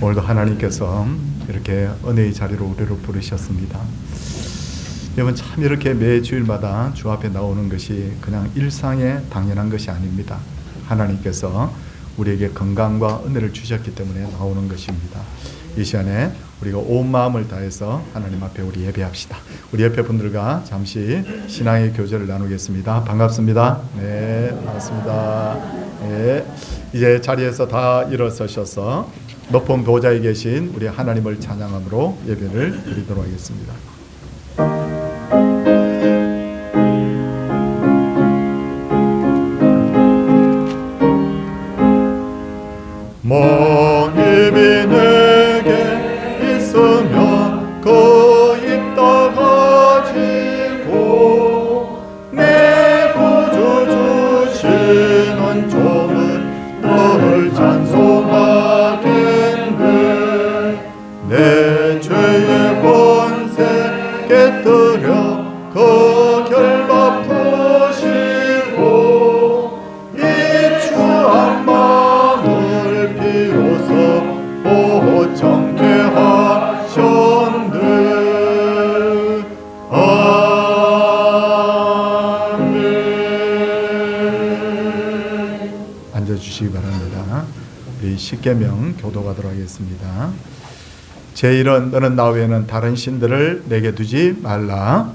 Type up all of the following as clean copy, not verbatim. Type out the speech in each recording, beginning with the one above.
오늘도 하나님께서 이렇게 은혜의 자리로 우리를 부르셨습니다. 여러분, 참 이렇게 매 주일마다 주 앞에 나오는 것이 그냥 일상에 당연한 것이 아닙니다. 하나님께서 우리에게 건강과 은혜를 주셨기 때문에 나오는 것입니다. 이 시간에 우리가 온 마음을 다해서 하나님 앞에 우리 예배합시다. 우리 옆에 분들과 잠시 신앙의 교제를 나누겠습니다. 반갑습니다. 네, 반갑습니다. 네, 이제 자리에서 다 일어서셔서 높은 보좌에 계신 우리 하나님을 찬양함으로 예배를 드리도록 하겠습니다. 멍입이 내게 있으면 그 입 다 가지고 내 구주 주시는 종은 너를 찬송하겠네. 내 죄의 권세 깨뜨려 그 결박 푸시고 이 추한 마음을 비로소 보정케 하셨네. 아멘. 앉아주시기 바랍니다. 우리 십계명 교도하도록 하겠습니다. 제1은 너는 나 외에는 다른 신들을 내게 두지 말라.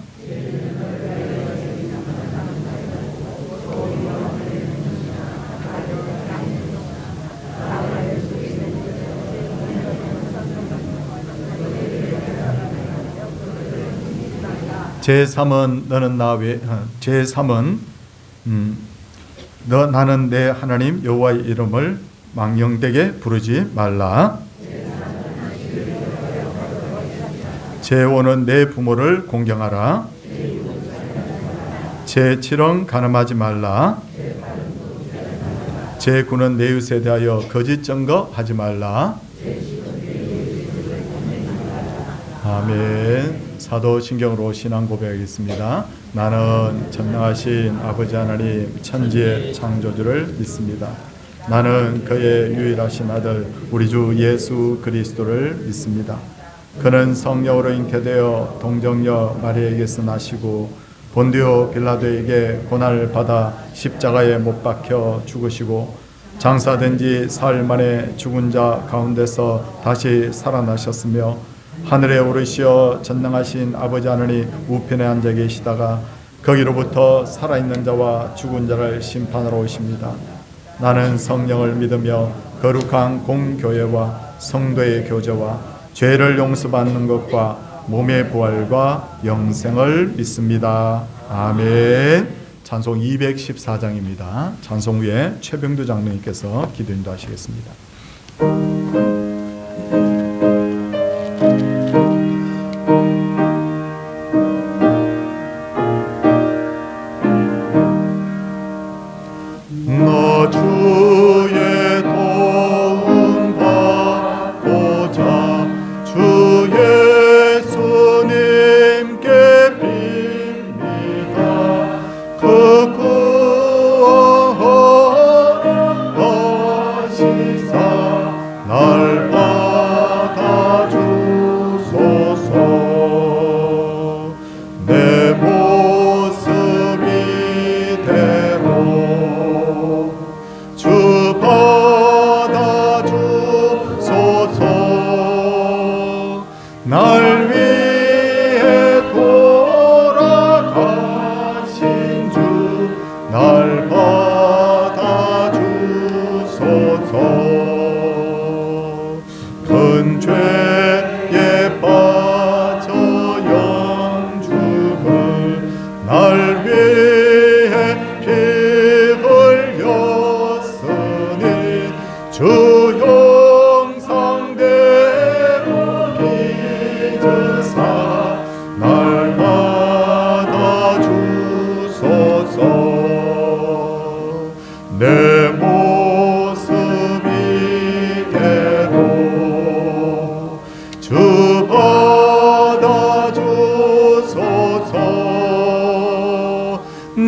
제3은 너는 나 외 제3은 나는 내 하나님 여호와의 이름을 망령되게 부르지 말라. 제5는 내 부모를 공경하라. 제7은 간음하지 말라. 제9는 내 이웃에 대하여 거짓 증거하지 말라. 아멘. 사도신경으로 신앙 고백하겠습니다. 나는 전능하신 아버지 하나님 천지의 창조주를 믿습니다. 나는 그의 유일하신 아들 우리 주 예수 그리스도를 믿습니다. 그는 성령으로 잉태되어 동정녀 마리아에게서 나시고 본디오 빌라도에게 고난을 받아 십자가에 못 박혀 죽으시고 장사된 지 사흘 만에 죽은 자 가운데서 다시 살아나셨으며 하늘에 오르시어 전능하신 아버지 하나님 우편에 앉아 계시다가 거기로부터 살아있는 자와 죽은 자를 심판하러 오십니다. 나는 성령을 믿으며 거룩한 공교회와 성도의 교제와 죄를 용서받는 것과 몸의 부활과 영생을 믿습니다. 아멘. 찬송 214장입니다. 찬송 후에 최병두 장로님께서 기도 인도하시겠습니다.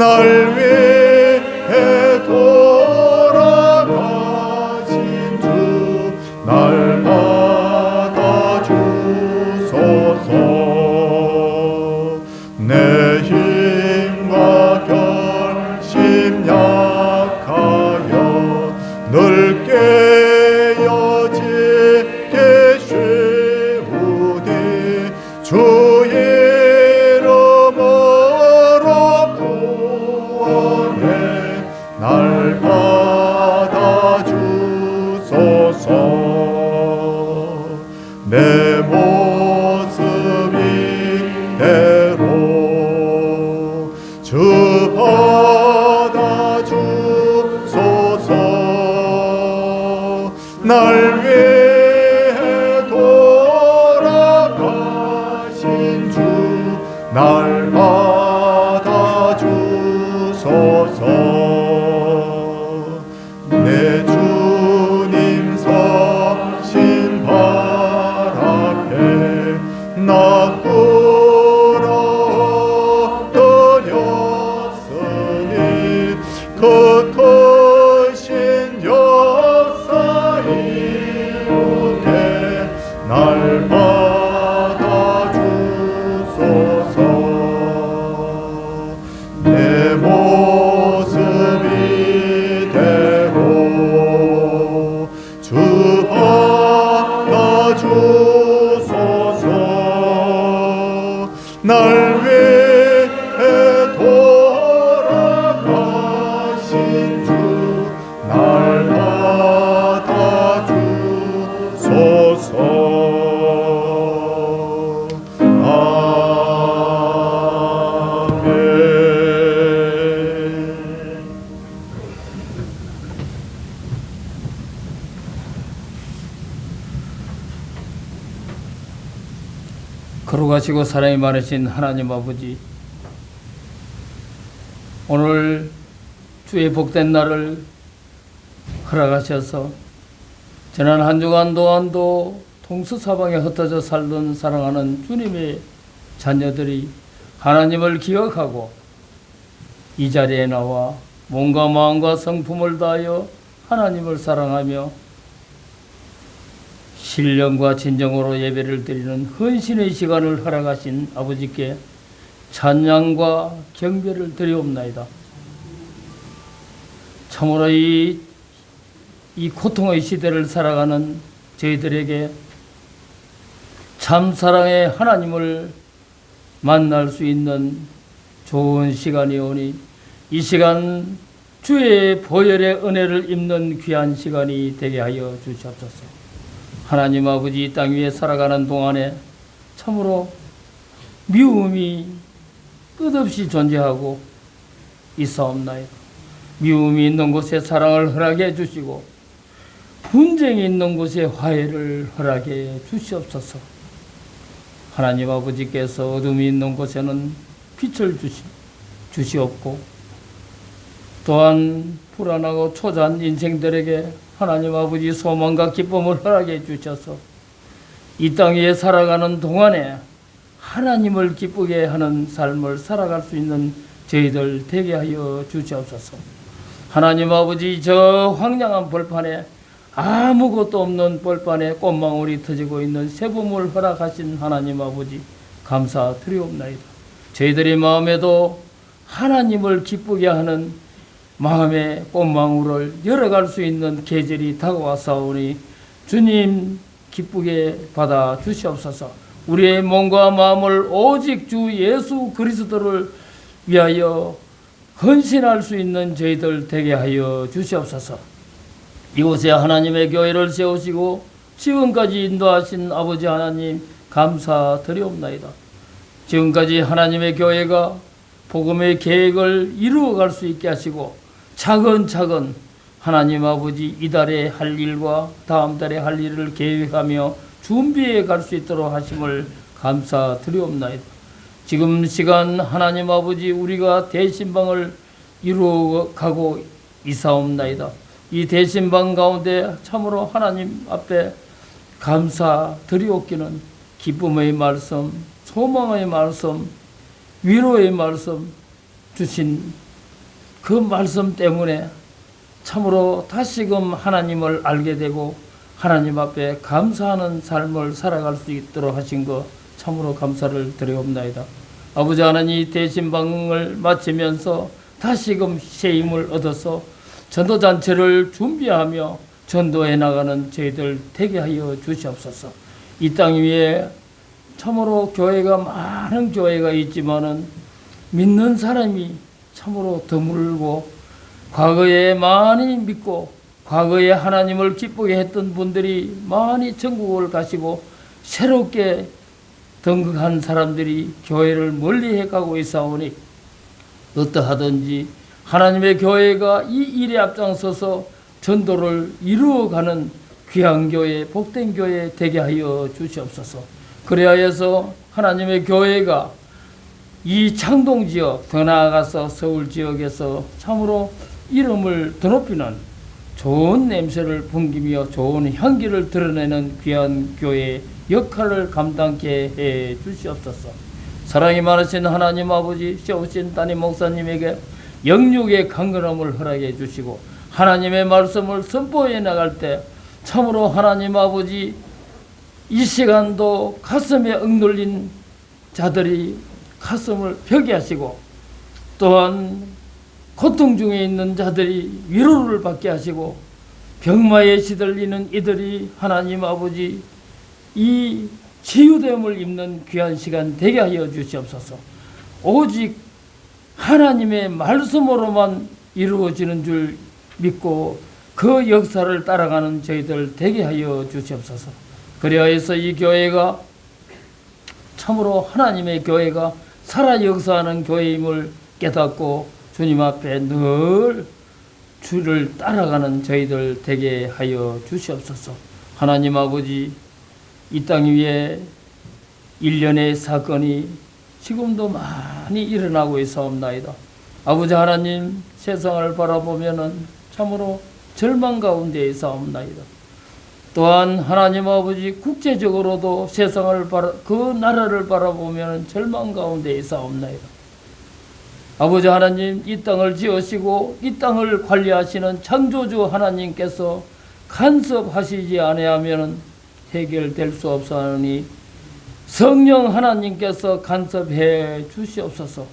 날 위해 돌아가신 주 날 내 모습 이대로 주 받아주소서. 날 위해 돌아가신 주 날 받아주소서. 내 주님 서신 발 앞에 나 끌어들였으니 그 크신 역사 이루게 날 받아주소서. 내 모습 이대로 주 받아주소서. 날 위해 돌아가신 주 날 받아주소서. 거룩하시고 사랑이 많으신 하나님 아버지, 오늘 주의 복된 날을 허락하셔서 지난 한 주간 동안도 동서사방에 흩어져 살던 사랑하는 주님의 자녀들이 하나님을 기억하고 이 자리에 나와 몸과 마음과 성품을 다하여 하나님을 사랑하며 신령과 진정으로 예배를 드리는 헌신의 시간을 허락하신 아버지께 찬양과 경배를 드리옵나이다. 참으로 이 고통의 시대를 살아가는 저희들에게 참 사랑의 하나님을 만날 수 있는 좋은 시간이오니 이 시간 주의 보혈의 은혜를 입는 귀한 시간이 되게 하여 주시옵소서. 하나님 아버지, 이 땅 위에 살아가는 동안에 참으로 미움이 끝없이 존재하고 있사옵나이다. 미움이 있는 곳에 사랑을 허락해 주시고 분쟁이 있는 곳에 화해를 허락해 주시옵소서. 하나님 아버지께서 어둠이 있는 곳에는 빛을 주시옵고 또한 불안하고 초조한 인생들에게 하나님 아버지 소망과 기쁨을 허락해 주셔서 이 땅 위에 살아가는 동안에 하나님을 기쁘게 하는 삶을 살아갈 수 있는 저희들 되게 하여 주시옵소서. 하나님 아버지, 저 황량한 벌판에 아무것도 없는 벌판에 꽃망울이 터지고 있는 새봄을 허락하신 하나님 아버지 감사드리옵나이다. 저희들의 마음에도 하나님을 기쁘게 하는 마음의 꽃망울을 열어갈 수 있는 계절이 다가왔사오니 주님 기쁘게 받아 주시옵소서. 우리의 몸과 마음을 오직 주 예수 그리스도를 위하여 헌신할 수 있는 저희들 되게 하여 주시옵소서. 이곳에 하나님의 교회를 세우시고 지금까지 인도하신 아버지 하나님 감사드리옵나이다. 지금까지 하나님의 교회가 복음의 계획을 이루어갈 수 있게 하시고 차근차근 하나님 아버지 이달에 할 일과 다음 달에 할 일을 계획하며 준비해 갈 수 있도록 하심을 감사드리옵나이다. 지금 시간 하나님 아버지 우리가 대신방을 이루어가고 있사옵나이다. 이 대신방 가운데 참으로 하나님 앞에 감사드리옵기는 기쁨의 말씀, 소망의 말씀, 위로의 말씀 주신 그 말씀 때문에 참으로 다시금 하나님을 알게 되고 하나님 앞에 감사하는 삶을 살아갈 수 있도록 하신 것 참으로 감사를 드리옵나이다. 아버지 하나님, 대신방을 마치면서 다시금 새 힘을 얻어서 전도잔치를 준비하며 전도해 나가는 저희들 되게 하여 주시옵소서. 이 땅 위에 참으로 교회가 많은 교회가 있지만은 믿는 사람이 참으로 드물고 과거에 많이 믿고 과거에 하나님을 기쁘게 했던 분들이 많이 천국을 가시고 새롭게 등극한 사람들이 교회를 멀리해 가고 있사오니 어떠하든지 하나님의 교회가 이 일에 앞장서서 전도를 이루어가는 귀한 교회, 복된 교회 되게 하여 주시옵소서. 그리하여서 하나님의 교회가 이 창동 지역, 더 나아가서 서울 지역에서 참으로 이름을 드높이는 좋은 냄새를 풍기며 좋은 향기를 드러내는 귀한 교회의 역할을 감당케 해 주시옵소서. 사랑이 많으신 하나님 아버지, 세우신 담임 목사님에게 영육의 강건함을 허락해 주시고 하나님의 말씀을 선포해 나갈 때 참으로 하나님 아버지 이 시간도 가슴에 억눌린 자들이 가슴을 펴게 하시고 또한 고통 중에 있는 자들이 위로를 받게 하시고 병마에 시들리는 이들이 하나님 아버지 이 치유됨을 입는 귀한 시간 되게 하여 주시옵소서. 오직 하나님의 말씀으로만 이루어지는 줄 믿고 그 역사를 따라가는 저희들 되게 하여 주시옵소서. 그리하여서 이 교회가 참으로 하나님의 교회가 살아 역사하는 교회임을 깨닫고 주님 앞에 늘 주를 따라가는 저희들 되게 하여 주시옵소서. 하나님 아버지, 이 땅 위에 일련의 사건이 지금도 많이 일어나고 있사옵나이다. 아버지 하나님, 세상을 바라보면은 참으로 절망 가운데 있사옵나이다. 또한 하나님 아버지, 국제적으로도 세상을 그 나라를 바라보면 절망 가운데 있사옵나이다. 아버지 하나님, 이 땅을 지으시고 이 땅을 관리하시는 창조주 하나님께서 간섭하시지 아니하면 해결될 수 없사오니 성령 하나님께서 간섭해 주시옵소서.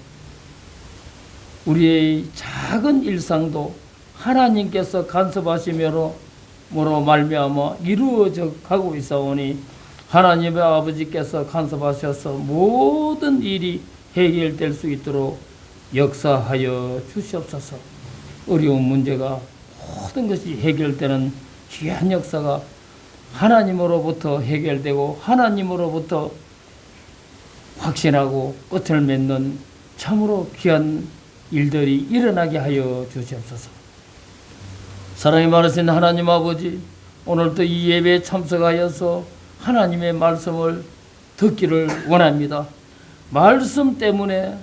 우리의 작은 일상도 하나님께서 간섭하시므로 말미암아 이루어져 가고 있사오니 하나님의 아버지께서 간섭하셔서 모든 일이 해결될 수 있도록 역사하여 주시옵소서. 어려운 문제가 모든 것이 해결되는 귀한 역사가 하나님으로부터 해결되고 하나님으로부터 확신하고 끝을 맺는 참으로 귀한 일들이 일어나게 하여 주시옵소서. 사랑이 많으신 하나님 아버지, 오늘도 이 예배에 참석하여서 하나님의 말씀을 듣기를 원합니다. 말씀 때문에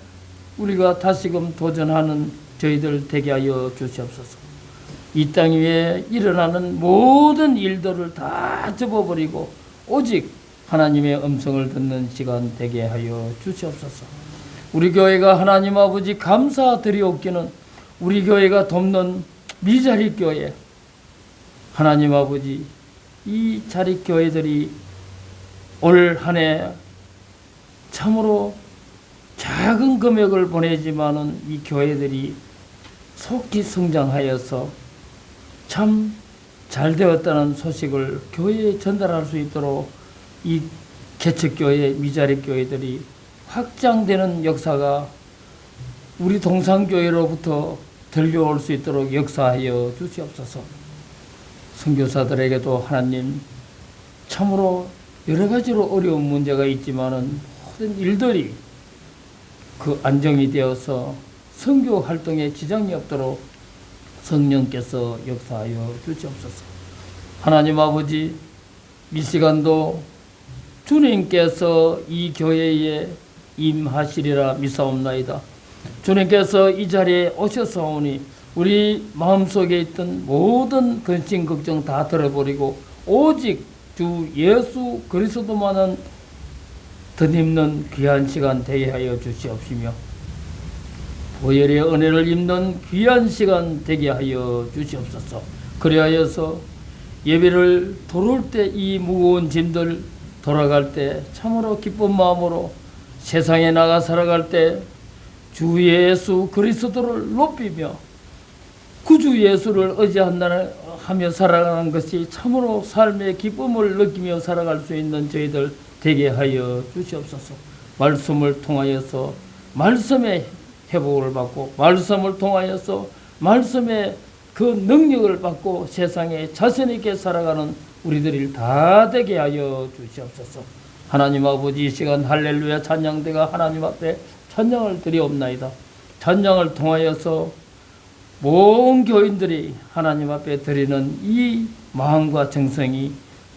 우리가 다시금 도전하는 저희들 되게 하여 주시옵소서. 이 땅 위에 일어나는 모든 일들을 다 접어버리고 오직 하나님의 음성을 듣는 시간 되게 하여 주시옵소서. 우리 교회가 하나님 아버지 감사드리옵기는 우리 교회가 돕는 미자립교회, 하나님 아버지 이 자립교회들이 올 한 해 참으로 작은 금액을 보내지만은 이 교회들이 속히 성장하여서 참 잘 되었다는 소식을 교회에 전달할 수 있도록 이 개척교회, 미자립교회들이 확장되는 역사가 우리 동산교회로부터 들려올 수 있도록 역사하여 주시옵소서. 선교사들에게도 하나님 참으로 여러 가지로 어려운 문제가 있지만은 모든 일들이 그 안정이 되어서 선교 활동에 지장이 없도록 성령께서 역사하여 주시옵소서. 하나님 아버지, 이 시간도 주님께서 이 교회에 임하시리라 믿사옵나이다. 주님께서 이 자리에 오셨사오니 우리 마음속에 있던 모든 근심 걱정 다 들어버리고 오직 주 예수 그리스도만은 덧입는 귀한 시간 되게 하여 주시옵시며 보혈의 은혜를 입는 귀한 시간 되게 하여 주시옵소서. 그리하여서 예배를 돌아올 때 이 무거운 짐들 돌아갈 때 참으로 기쁜 마음으로 세상에 나가 살아갈 때 주 예수 그리스도를 높이며 구주 예수를 의지하며 살아가는 것이 참으로 삶의 기쁨을 느끼며 살아갈 수 있는 저희들 되게 하여 주시옵소서. 말씀을 통하여서 말씀의 회복을 받고 말씀을 통하여서 말씀의 그 능력을 받고 세상에 자신 있게 살아가는 우리들이 다 되게 하여 주시옵소서. 하나님 아버지, 이 시간 할렐루야 찬양대가 하나님 앞에 찬양을 드리옵나이다. 찬양을 통하여서 모든 교인들이 하나님 앞에 드리는 이 마음과 정성이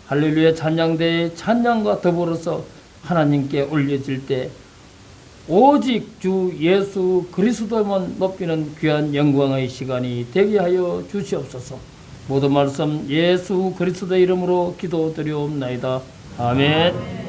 할렐루야 찬양대의 찬양과 더불어서 하나님께 올려질 때 오직 주 예수 그리스도만 높이는 귀한 영광의 시간이 되게 하여 주시옵소서. 모든 말씀 예수 그리스도 이름으로 기도드리옵나이다. 아멘.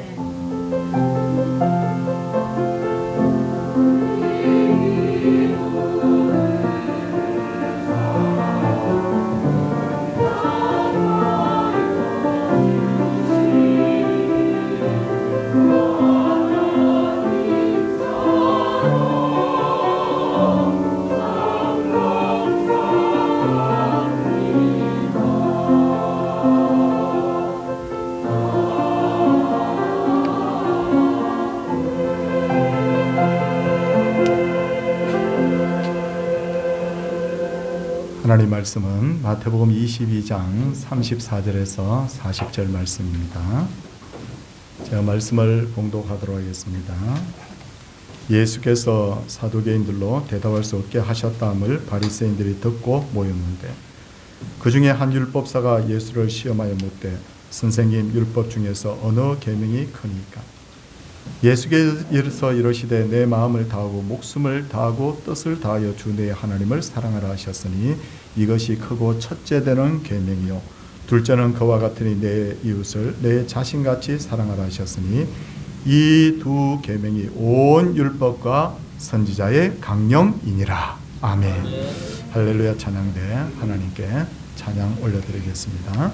하나님 말씀은 마태복음 22장 34절에서 40절 말씀입니다. 제가 말씀을 봉독하도록 하겠습니다. 예수께서 사두개인들로 대답할 수 없게 하셨다함을 바리새인들이 듣고 모였는데 그 중에 한 율법사가 예수를 시험하여 묻되 선생님, 율법 중에서 어느 계명이 크니까? 예수께서 이르시되 내 마음을 다하고 목숨을 다하고 뜻을 다하여 주 내 하나님을 사랑하라 하셨으니 이것이 크고 첫째 되는 계명이요 둘째는 그와 같으니 내 이웃을 내 자신같이 사랑하라 하셨으니 이 두 계명이 온 율법과 선지자의 강령이니라. 아멘. 할렐루야 찬양대 하나님께 찬양 올려드리겠습니다.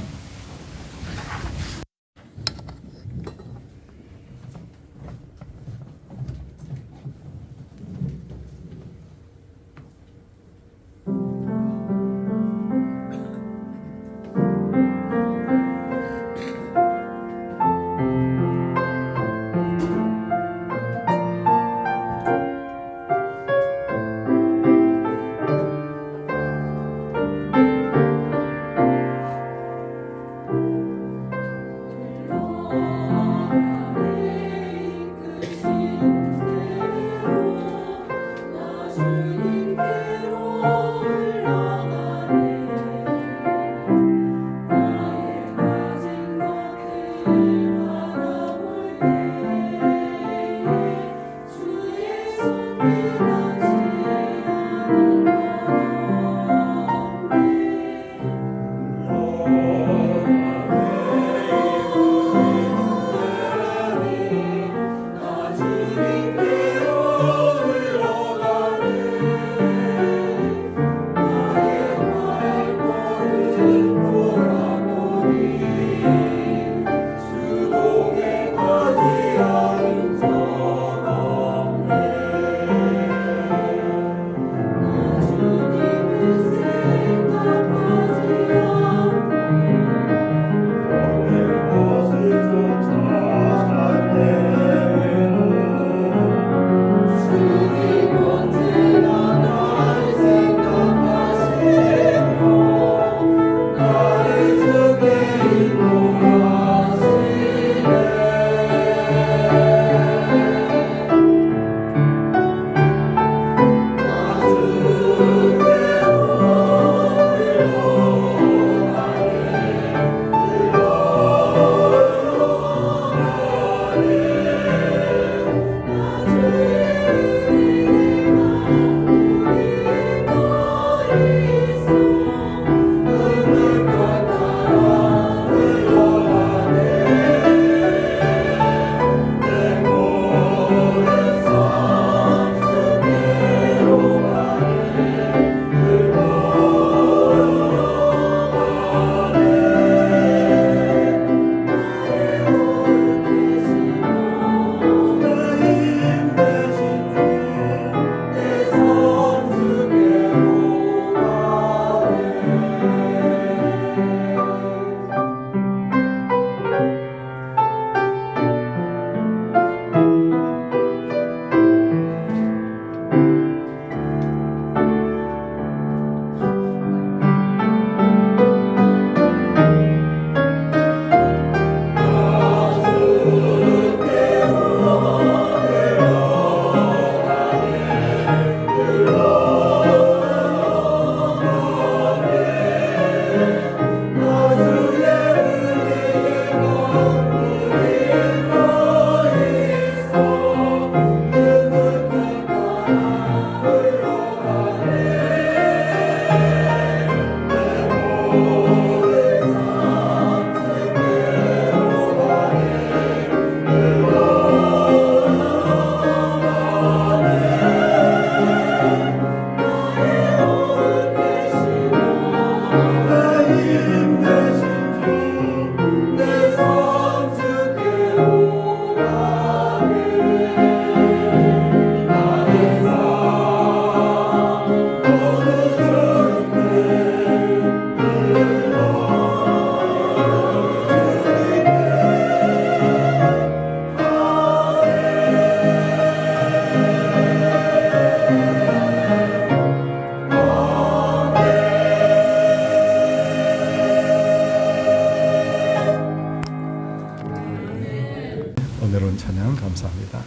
은혜로운 찬양 감사합니다.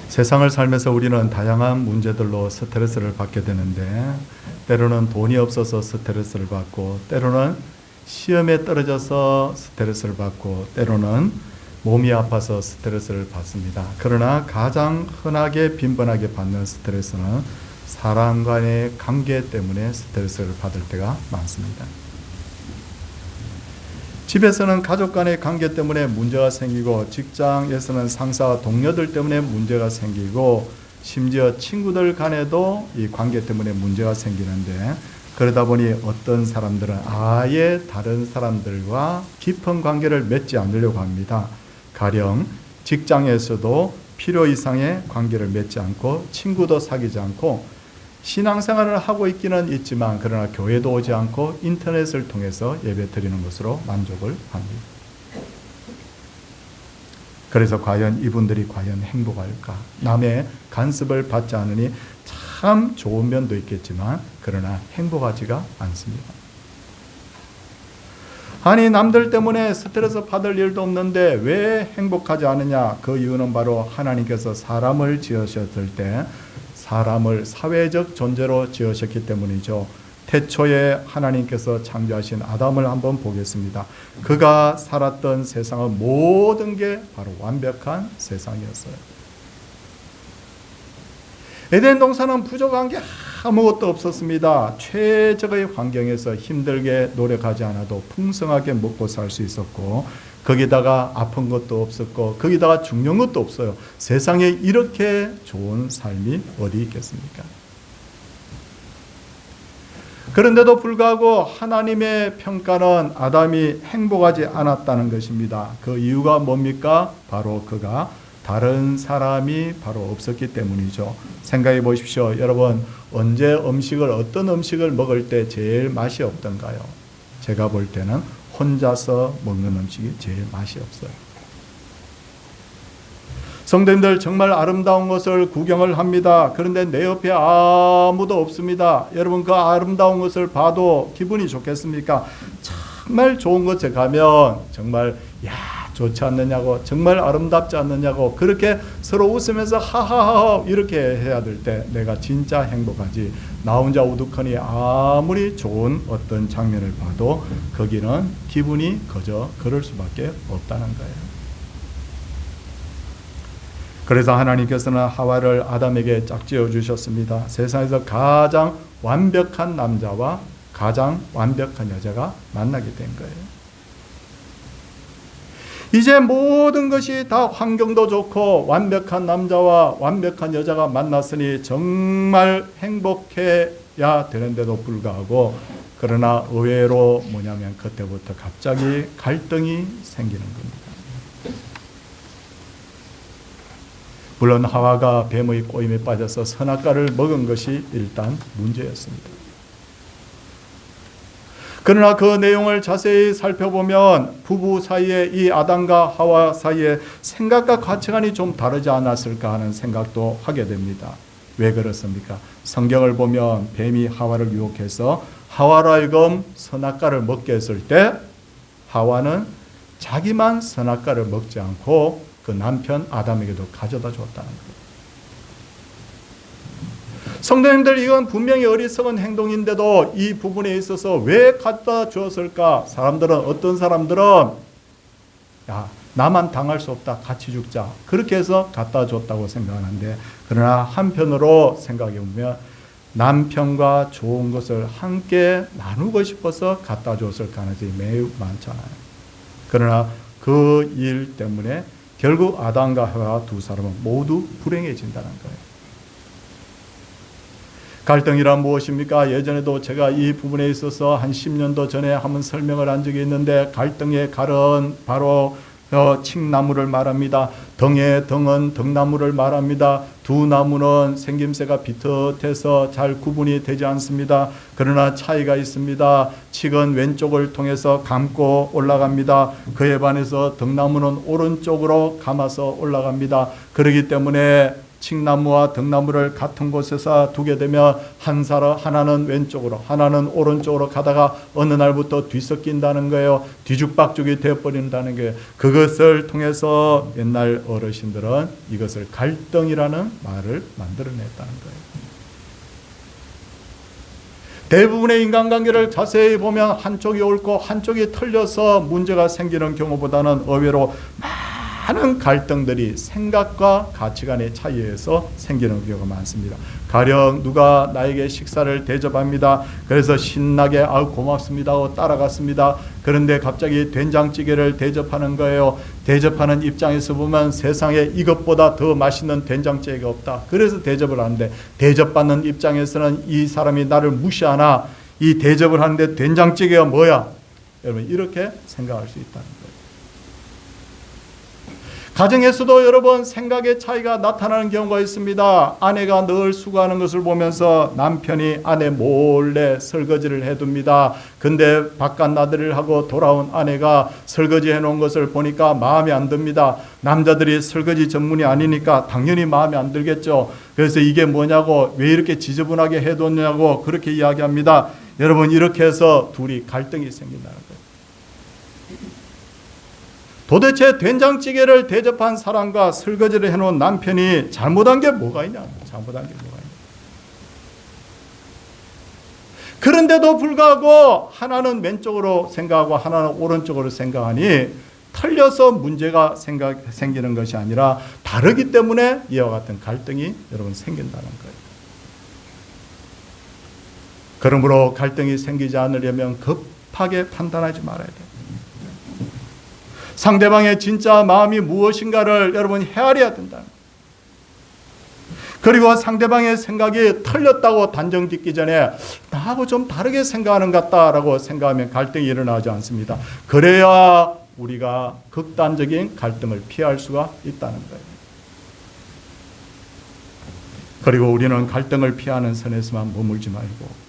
세상을 살면서 우리는 다양한 문제들로 스트레스를 받게 되는데 때로는 돈이 없어서 스트레스를 받고 때로는 시험에 떨어져서 스트레스를 받고 때로는 몸이 아파서 스트레스를 받습니다. 그러나 가장 흔하게 빈번하게 받는 스트레스는 사람 간의 관계 때문에 스트레스를 받을 때가 많습니다. 집에서는 가족 간의 관계 때문에 문제가 생기고 직장에서는 상사와 동료들 때문에 문제가 생기고 심지어 친구들 간에도 이 관계 때문에 문제가 생기는데 그러다 보니 어떤 사람들은 아예 다른 사람들과 깊은 관계를 맺지 않으려고 합니다. 가령 직장에서도 필요 이상의 관계를 맺지 않고 친구도 사귀지 않고 신앙생활을 하고 있기는 있지만 그러나 교회도 오지 않고 인터넷을 통해서 예배 드리는 것으로 만족을 합니다. 그래서 과연 이분들이 과연 행복할까? 남의 간섭을 받지 않으니 참 좋은 면도 있겠지만 그러나 행복하지가 않습니다. 아니 남들 때문에 스트레스 받을 일도 없는데 왜 행복하지 않느냐? 그 이유는 바로 하나님께서 사람을 지으셨을 때 사람을 사회적 존재로 지으셨기 때문이죠. 태초에 하나님께서 창조하신 아담을 한번 보겠습니다. 그가 살았던 세상은 모든 게 바로 완벽한 세상이었어요. 에덴 동산은 부족한 게 아무것도 없었습니다. 최적의 환경에서 힘들게 노력하지 않아도 풍성하게 먹고 살 수 있었고 거기다가 아픈 것도 없었고 거기다가 죽는 것도 없어요. 세상에 이렇게 좋은 삶이 어디 있겠습니까? 그런데도 불구하고 하나님의 평가는 아담이 행복하지 않았다는 것입니다. 그 이유가 뭡니까? 바로 그가 다른 사람이 바로 없었기 때문이죠. 생각해 보십시오. 여러분 언제 어떤 음식을 먹을 때 제일 맛이 없던가요? 제가 볼 때는 혼자서 먹는 음식이 제일 맛이 없어요. 성도님들 정말 아름다운 것을 구경을 합니다. 그런데 내 옆에 아무도 없습니다. 여러분 그 아름다운 것을 봐도 기분이 좋겠습니까? 정말 좋은 곳에 가면 정말 좋지 않느냐고 정말 아름답지 않느냐고 그렇게 서로 웃으면서 하하하 이렇게 해야 될 때 내가 진짜 행복하지. 나 혼자 우두커니 아무리 좋은 어떤 장면을 봐도 거기는 기분이 그저 그럴 수밖에 없다는 거예요. 그래서 하나님께서는 하와를 아담에게 짝지어 주셨습니다. 세상에서 가장 완벽한 남자와 가장 완벽한 여자가 만나게 된 거예요. 이제 모든 것이 다 환경도 좋고 완벽한 남자와 완벽한 여자가 만났으니 정말 행복해야 되는데도 불구하고 그러나 의외로 뭐냐면 그때부터 갑자기 갈등이 생기는 겁니다. 물론 하와가 뱀의 꼬임에 빠져서 선악과를 먹은 것이 일단 문제였습니다. 그러나 그 내용을 자세히 살펴보면 부부 사이에 이 아담과 하와 사이에 생각과 가치관이 좀 다르지 않았을까 하는 생각도 하게 됩니다. 왜 그렇습니까? 성경을 보면 뱀이 하와를 유혹해서 하와로 하여금 선악과를 먹게 했을 때 하와는 자기만 선악과를 먹지 않고 그 남편 아담에게도 가져다 줬다는 거예요. 성도님들 이건 분명히 어리석은 행동인데도 이 부분에 있어서 왜 갖다 주었을까? 어떤 사람들은 나만 당할 수 없다. 같이 죽자. 그렇게 해서 갖다 줬다고 생각하는데 그러나 한편으로 생각해 보면 남편과 좋은 것을 함께 나누고 싶어서 갖다 줬을 가능성이 매우 많잖아요. 그러나 그 일 때문에 결국 아담과 하와 두 사람은 모두 불행해진다는 거예요. 갈등이란 무엇입니까? 예전에도 제가 이 부분에 있어서 한 10년도 전에 한번 설명을 한 적이 있는데 갈등의 갈은 바로 칡나무를 말합니다. 등의 등은 등나무를 말합니다. 두 나무는 생김새가 비슷해서 잘 구분이 되지 않습니다. 그러나 차이가 있습니다. 칡은 왼쪽을 통해서 감고 올라갑니다. 그에 반해서 등나무는 오른쪽으로 감아서 올라갑니다. 그렇기 때문에 칡나무와 등나무를 같은 곳에서 두게 되면 하나는 왼쪽으로 하나는 오른쪽으로 가다가 어느 날부터 뒤섞인다는 거예요. 뒤죽박죽이 되어버린다는 거예요. 그것을 통해서 옛날 어르신들은 이것을 갈등이라는 말을 만들어냈다는 거예요. 대부분의 인간관계를 자세히 보면 한쪽이 옳고 한쪽이 틀려서 문제가 생기는 경우보다는 의외로 많은 갈등들이 생각과 가치관의 차이에서 생기는 경우가 많습니다. 가령 누가 나에게 식사를 대접합니다. 그래서 신나게 고맙습니다 하고 따라갔습니다. 그런데 갑자기 된장찌개를 대접하는 거예요. 대접하는 입장에서 보면 세상에 이것보다 더 맛있는 된장찌개가 없다. 그래서 대접을 하는데, 대접받는 입장에서는 이 사람이 나를 무시하나, 이 대접을 하는데 된장찌개가 뭐야? 여러분, 이렇게 생각할 수 있다는 거예요. 가정에서도 여러분 생각의 차이가 나타나는 경우가 있습니다. 아내가 늘 수고하는 것을 보면서 남편이 아내 몰래 설거지를 해둡니다. 근데 바깥 나들이를 하고 돌아온 아내가 설거지 해놓은 것을 보니까 마음에 안 듭니다. 남자들이 설거지 전문이 아니니까 당연히 마음에 안 들겠죠. 그래서 이게 뭐냐고, 왜 이렇게 지저분하게 해뒀냐고 그렇게 이야기합니다. 여러분, 이렇게 해서 둘이 갈등이 생긴다는 거예요. 도대체 된장찌개를 대접한 사람과 설거지를 해놓은 남편이 잘못한 게 뭐가 있냐? 잘못한 게 뭐가 있냐? 그런데도 불구하고 하나는 왼쪽으로 생각하고 하나는 오른쪽으로 생각하니 틀려서 문제가 생기는 것이 아니라 다르기 때문에 이와 같은 갈등이 여러분 생긴다는 거예요. 그러므로 갈등이 생기지 않으려면 급하게 판단하지 말아야 돼요. 상대방의 진짜 마음이 무엇인가를 여러분 헤아려야 된다. 그리고 상대방의 생각이 틀렸다고 단정 짓기 전에 나하고 좀 다르게 생각하는 것 같다라고 생각하면 갈등이 일어나지 않습니다. 그래야 우리가 극단적인 갈등을 피할 수가 있다는 거예요. 그리고 우리는 갈등을 피하는 선에서만 머물지 말고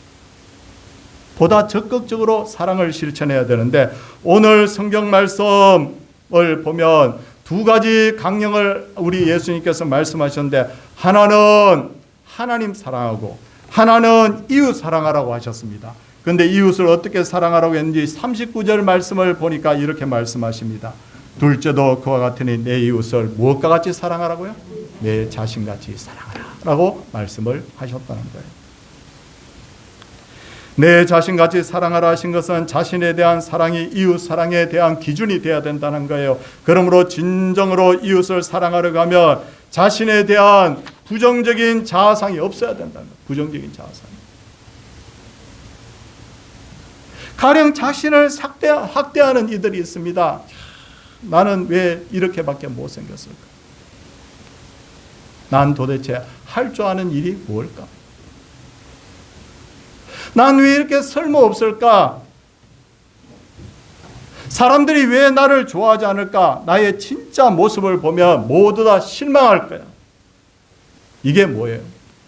보다 적극적으로 사랑을 실천해야 되는데, 오늘 성경 말씀을 보면 두 가지 강령을 우리 예수님께서 말씀하셨는데, 하나는 하나님 사랑하고 하나는 이웃 사랑하라고 하셨습니다. 그런데 이웃을 어떻게 사랑하라고 했는지 39절 말씀을 보니까 이렇게 말씀하십니다. 둘째도 그와 같으니 내 이웃을 무엇과 같이 사랑하라고요? 내 자신같이 사랑하라 라고 말씀을 하셨다는 거예요. 내 자신같이 사랑하라 하신 것은 자신에 대한 사랑이 이웃 사랑에 대한 기준이 되어야 된다는 거예요. 그러므로 진정으로 이웃을 사랑하려고 하면 자신에 대한 부정적인 자아상이 없어야 된다는 거예요. 부정적인 자아상. 가령 자신을 학대하는 이들이 있습니다. 나는 왜 이렇게밖에 못생겼을까? 난 도대체 할 줄 아는 일이 뭘까? 난 왜 이렇게 쓸모없을까? 사람들이 왜 나를 좋아하지 않을까? 나의 진짜 모습을 보면 모두 다 실망할 거야. 이게 뭐예요?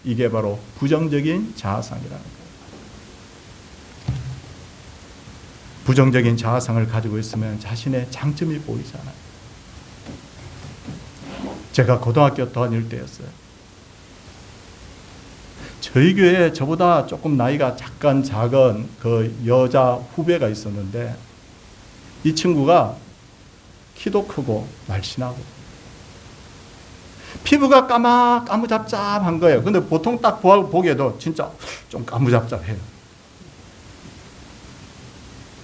이게 바로 부정적인 자아상이라는 거예요. 부정적인 자아상을 가지고 있으면 자신의 장점이 보이잖아요. 제가 고등학교 다닐 때였어요. 저희 교회에 저보다 조금 나이가 잠깐 작은 그 여자 후배가 있었는데, 이 친구가 키도 크고 날씬하고 피부가 까무잡잡한 거예요. 근데 보통 딱 보기에도 진짜 좀 까무잡잡해요.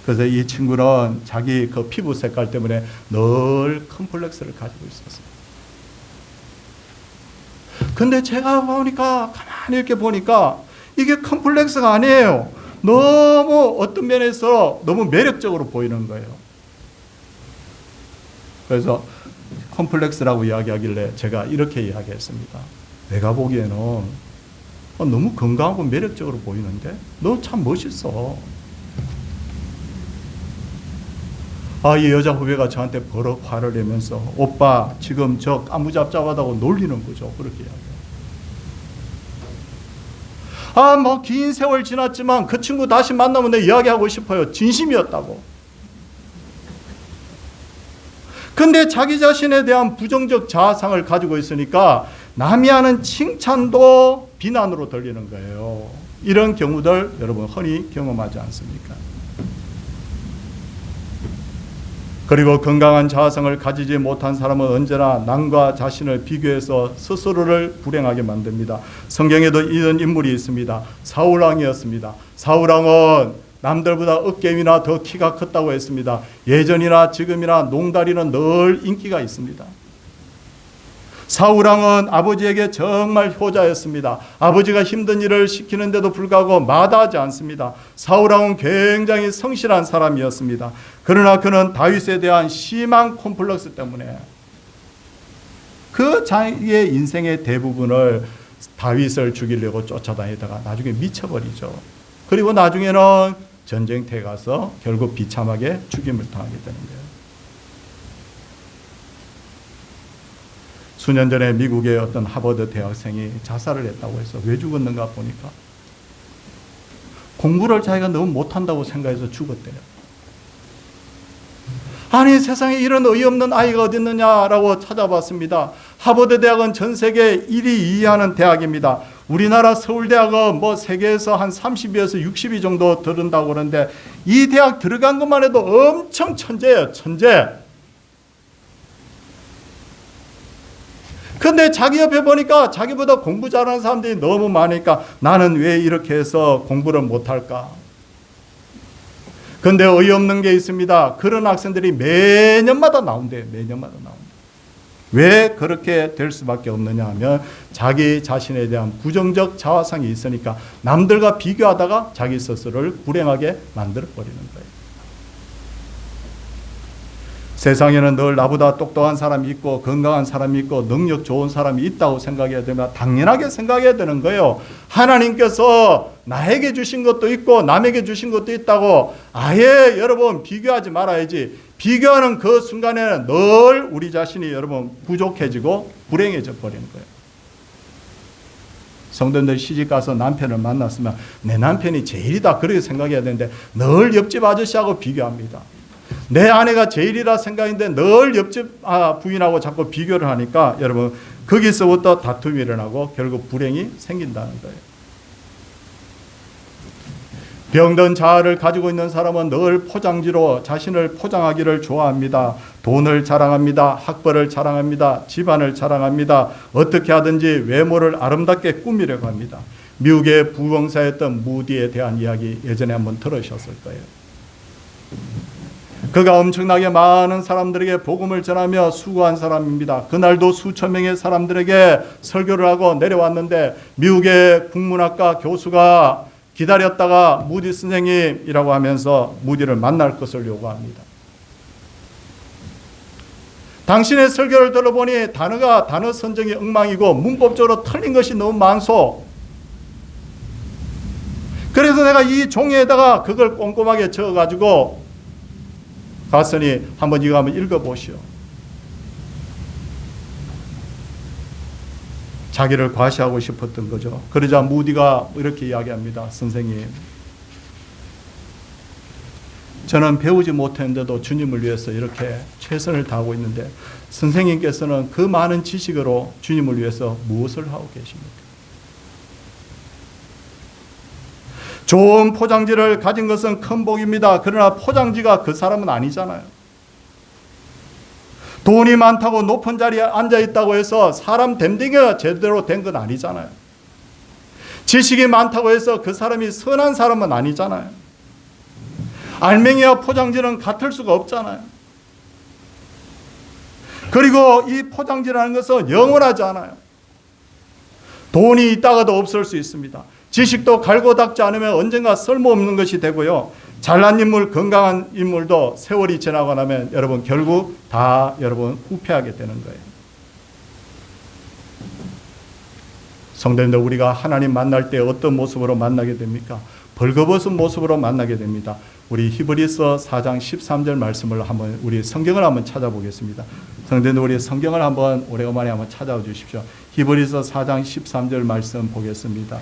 그래서 이 친구는 자기 그 피부 색깔 때문에 늘 컴플렉스를 가지고 있었어요. 근데 제가 보니까, 가만히 이렇게 보니까 이게 컴플렉스가 아니에요. 너무 어떤 면에서 너무 매력적으로 보이는 거예요. 그래서 컴플렉스라고 이야기하길래 제가 이렇게 이야기했습니다. 내가 보기에는 너무 건강하고 매력적으로 보이는데 너 참 멋있어. 이 여자 후배가 저한테 버럭 화를 내면서, 오빠 지금 저 까무잡잡하다고 놀리는 거죠. 그렇게 이야기해요. 뭐 긴 세월 지났지만 그 친구 다시 만나면 내 이야기하고 싶어요. 진심이었다고. 근데 자기 자신에 대한 부정적 자아상을 가지고 있으니까 남이 하는 칭찬도 비난으로 들리는 거예요. 이런 경우들 여러분 흔히 경험하지 않습니까? 그리고 건강한 자아성을 가지지 못한 사람은 언제나 남과 자신을 비교해서 스스로를 불행하게 만듭니다. 성경에도 이런 인물이 있습니다. 사울왕이었습니다. 사울왕은 남들보다 어깨 위나 더 키가 컸다고 했습니다. 예전이나 지금이나 농다리는 늘 인기가 있습니다. 사울왕은 아버지에게 정말 효자였습니다. 아버지가 힘든 일을 시키는데도 불구하고 마다하지 않습니다. 사울왕은 굉장히 성실한 사람이었습니다. 그러나 그는 다윗에 대한 심한 콤플렉스 때문에 그 자기의 인생의 대부분을 다윗을 죽이려고 쫓아다니다가 나중에 미쳐버리죠. 그리고 나중에는 전쟁터에 가서 결국 비참하게 죽임을 당하게 되는 거예요. 수년 전에 미국의 어떤 하버드 대학생이 자살을 했다고 해서 왜 죽었는가 보니까 공부를 자기가 너무 못한다고 생각해서 죽었대요. 아니 세상에 이런 어이없는 아이가 어디 있느냐라고 찾아봤습니다. 하버드 대학은 전 세계 1위 2위 하는 대학입니다. 우리나라 서울대학은 뭐 세계에서 한 30위에서 60위 정도 들은다고 그러는데 이 대학 들어간 것만 해도 엄청 천재예요. 천재. 근데 자기 옆에 보니까 자기보다 공부 잘하는 사람들이 너무 많으니까 나는 왜 이렇게 해서 공부를 못할까? 근데 어이없는 게 있습니다. 그런 학생들이 매년마다 나온대요. 매년마다 나온대요. 왜 그렇게 될 수밖에 없느냐 하면 자기 자신에 대한 부정적 자화상이 있으니까 남들과 비교하다가 자기 스스로를 불행하게 만들어버리는 거예요. 세상에는 늘 나보다 똑똑한 사람이 있고 건강한 사람이 있고 능력 좋은 사람이 있다고 생각해야 되면 당연하게 생각해야 되는 거예요. 하나님께서 나에게 주신 것도 있고 남에게 주신 것도 있다고 아예 여러분 비교하지 말아야지. 비교하는 그 순간에는 늘 우리 자신이 여러분 부족해지고 불행해져 버리는 거예요. 성도님들 시집가서 남편을 만났으면 내 남편이 제일이다 그렇게 생각해야 되는데 늘 옆집 아저씨하고 비교합니다. 내 아내가 제일이라 생각인데 늘 옆집 부인하고 자꾸 비교를 하니까 여러분 거기서부터 다툼이 일어나고 결국 불행이 생긴다는 거예요. 병든 자아를 가지고 있는 사람은 늘 포장지로 자신을 포장하기를 좋아합니다. 돈을 자랑합니다. 학벌을 자랑합니다. 집안을 자랑합니다. 어떻게 하든지 외모를 아름답게 꾸미려고 합니다. 미국의 부흥사였던 무디에 대한 이야기 예전에 한번 들으셨을 거예요. 그가 엄청나게 많은 사람들에게 복음을 전하며 수고한 사람입니다. 그날도 수천 명의 사람들에게 설교를 하고 내려왔는데 미국의 국문학과 교수가 기다렸다가 무디 선생님이라고 하면서 무디를 만날 것을 요구합니다. 당신의 설교를 들어보니 단어 선정이 엉망이고 문법적으로 틀린 것이 너무 많소. 그래서 내가 이 종이에다가 그걸 꼼꼼하게 적어가지고 갔으니 한번 이거 한번 읽어보시오. 자기를 과시하고 싶었던 거죠. 그러자 무디가 이렇게 이야기합니다. 선생님, 저는 배우지 못했는데도 주님을 위해서 이렇게 최선을 다하고 있는데 선생님께서는 그 많은 지식으로 주님을 위해서 무엇을 하고 계십니까? 좋은 포장지를 가진 것은 큰 복입니다. 그러나 포장지가 그 사람은 아니잖아요. 돈이 많다고 높은 자리에 앉아 있다고 해서 사람 됨댕이가 제대로 된 건 아니잖아요. 지식이 많다고 해서 그 사람이 선한 사람은 아니잖아요. 알맹이와 포장지는 같을 수가 없잖아요. 그리고 이 포장지라는 것은 영원하지 않아요. 돈이 있다가도 없을 수 있습니다. 지식도 갈고 닦지 않으면 언젠가 쓸모없는 것이 되고요. 잘난 인물, 건강한 인물도 세월이 지나고 나면 여러분 결국 다 여러분 후퇴하게 되는 거예요. 성도님들, 우리가 하나님 만날 때 어떤 모습으로 만나게 됩니까? 벌거벗은 모습으로 만나게 됩니다. 우리 히브리서 4장 13절 말씀을 한번 우리 성경을 한번 찾아보겠습니다. 성도님들, 우리 성경을 한번 오래간만에 한번 찾아와 주십시오. 히브리서 4장 13절 말씀 보겠습니다.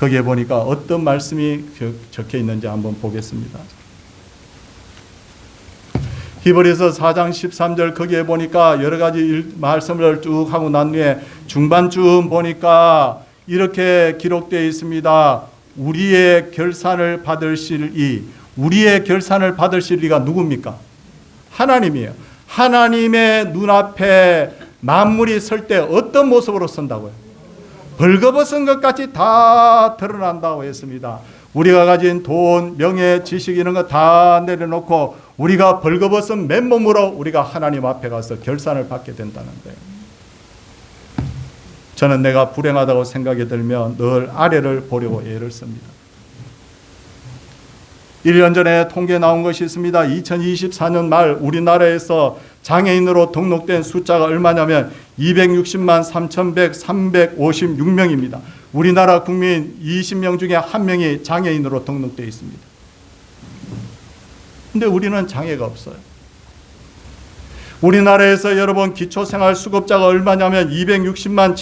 거기에 보니까 어떤 말씀이 적혀 있는지 한번 보겠습니다. 히브리서 4장 13절 거기에 보니까 여러 가지 말씀을 쭉 하고 난 후에 중반쯤 보니까 이렇게 기록되어 있습니다. 우리의 결산을 받으실 이가 누굽니까? 하나님이에요. 하나님의 눈앞에 만물이 설 때 어떤 모습으로 선다고요? 벌거벗은 것 같이 다 드러난다고 했습니다. 우리가 가진 돈, 명예, 지식 이런 거 다 내려놓고 우리가 벌거벗은 맨몸으로 우리가 하나님 앞에 가서 결산을 받게 된다는 거예요. 저는 내가 불행하다고 생각이 들면 늘 아래를 보려고 애를 씁니다. 1년 전에 통계 나온 것이 있습니다. 2024년 말 우리나라에서 장애인으로 등록된 숫자가 얼마냐면 260만 3,356명입니다. 우리나라 국민 20명 중에 1명이 장애인으로 등록되어 있습니다. 근데 우리는 장애가 없어요. 우리나라에서 여러분 기초생활수급자가 얼마냐면 260만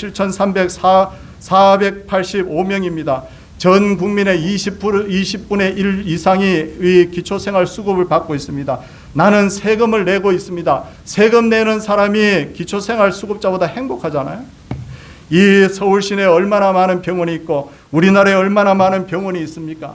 7,485명입니다. 전 국민의 20분의 1 이상이 이 기초생활수급을 받고 있습니다. 나는 세금을 내고 있습니다. 세금 내는 사람이 기초생활수급자보다 행복하잖아요. 이 서울 시내에 얼마나 많은 병원이 있고 우리나라에 얼마나 많은 병원이 있습니까?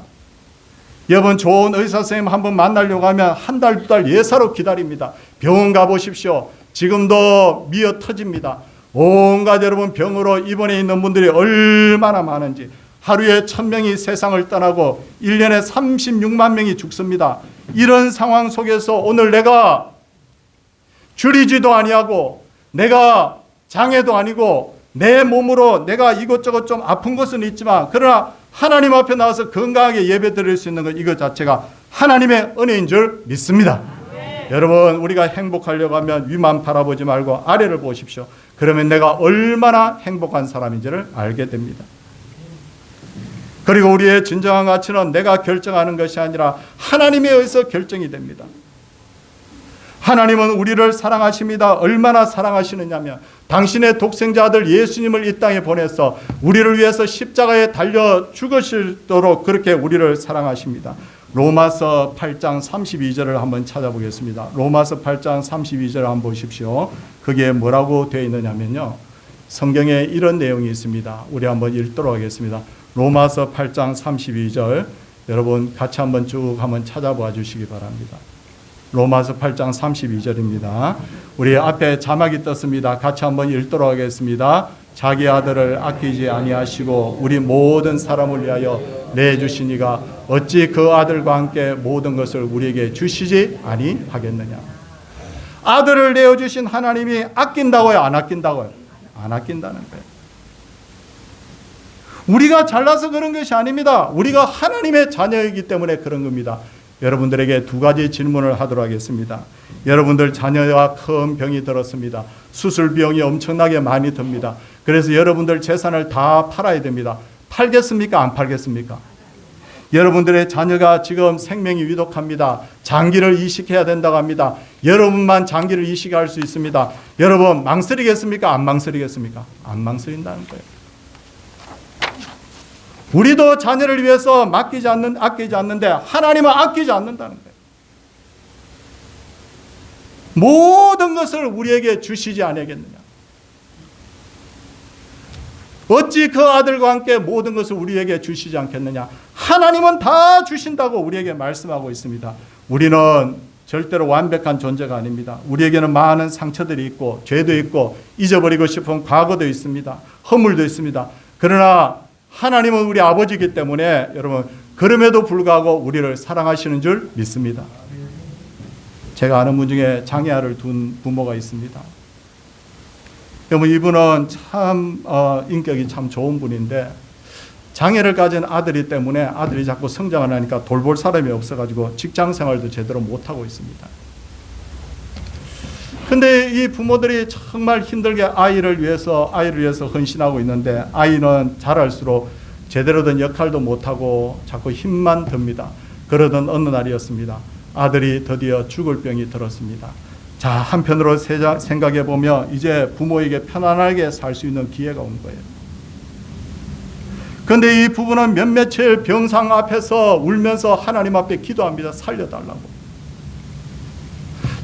여러분 좋은 의사 선생님 한번 만나려고 하면 한 달, 두 달 예사로 기다립니다. 병원 가보십시오. 지금도 미어 터집니다. 온갖 여러분 병으로 입원해 있는 분들이 얼마나 많은지. 하루에 1,000명이 세상을 떠나고 1년에 36만 명이 죽습니다. 이런 상황 속에서 오늘 내가 줄이지도 아니하고 내가 장애도 아니고 내 몸으로 내가 이것저것 좀 아픈 것은 있지만 그러나 하나님 앞에 나와서 건강하게 예배 드릴 수 있는 것 이것 자체가 하나님의 은혜인 줄 믿습니다. 여러분 우리가 행복하려고 하면 위만 바라보지 말고 아래를 보십시오. 그러면 내가 얼마나 행복한 사람인지를 알게 됩니다. 그리고 우리의 진정한 가치는 내가 결정하는 것이 아니라 하나님에 의해서 결정이 됩니다. 하나님은 우리를 사랑하십니다. 얼마나 사랑하시느냐면 당신의 독생자 아들 예수님을 이 땅에 보내서 우리를 위해서 십자가에 달려 죽으시도록 그렇게 우리를 사랑하십니다. 로마서 8장 32절을 한번 찾아보겠습니다. 로마서 8장 32절을 한번 보십시오. 그게 뭐라고 되어 있느냐면요. 성경에 이런 내용이 있습니다. 우리 한번 읽도록 하겠습니다. 로마서 8장 32절 여러분 같이 한번 쭉 한번 찾아봐 주시기 바랍니다. 로마서 8장 32절입니다. 우리 앞에 자막이 떴습니다. 같이 한번 읽도록 하겠습니다. 자기 아들을 아끼지 아니하시고 우리 모든 사람을 위하여 내주시니가 어찌 그 아들과 함께 모든 것을 우리에게 주시지 아니하겠느냐. 아들을 내어주신 하나님이 아낀다고요? 안 아낀다고요? 안 아낀다는 거예요. 우리가 잘나서 그런 것이 아닙니다. 우리가 하나님의 자녀이기 때문에 그런 겁니다. 여러분들에게 두 가지 질문을 하도록 하겠습니다. 여러분들 자녀와 큰 병이 들었습니다. 수술 비용이 엄청나게 많이 듭니다. 그래서 여러분들 재산을 다 팔아야 됩니다. 팔겠습니까? 안 팔겠습니까? 여러분들의 자녀가 지금 생명이 위독합니다. 장기를 이식해야 된다고 합니다. 여러분만 장기를 이식할 수 있습니다. 여러분 망설이겠습니까? 안 망설이겠습니까? 안 망설인다는 거예요. 우리도 자녀를 위해서 아끼지 않는데 하나님은 아끼지 않는다는 거예요. 모든 것을 우리에게 주시지 아니겠느냐. 어찌 그 아들과 함께 모든 것을 우리에게 주시지 않겠느냐. 하나님은 다 주신다고 우리에게 말씀하고 있습니다. 우리는 절대로 완벽한 존재가 아닙니다. 우리에게는 많은 상처들이 있고 죄도 있고 잊어버리고 싶은 과거도 있습니다. 허물도 있습니다. 그러나 하나님은 우리 아버지이기 때문에 여러분 그럼에도 불구하고 우리를 사랑하시는 줄 믿습니다. 제가 아는 분 중에 장애아를 둔 부모가 있습니다. 여러분 이분은 참 인격이 참 좋은 분인데 장애를 가진 아들이 때문에 아들이 자꾸 성장을 하니까 돌볼 사람이 없어가지고 직장 생활도 제대로 못하고 있습니다. 근데 이 부모들이 정말 힘들게 아이를 위해서 헌신하고 있는데 아이는 자랄수록 제대로 된 역할도 못하고 자꾸 힘만 듭니다. 그러던 어느 날이었습니다. 아들이 드디어 죽을 병이 들었습니다. 자, 한편으로 생각해 보면 이제 부모에게 편안하게 살 수 있는 기회가 온 거예요. 그런데 이 부부는 몇 며칠 병상 앞에서 울면서 하나님 앞에 기도합니다. 살려달라고.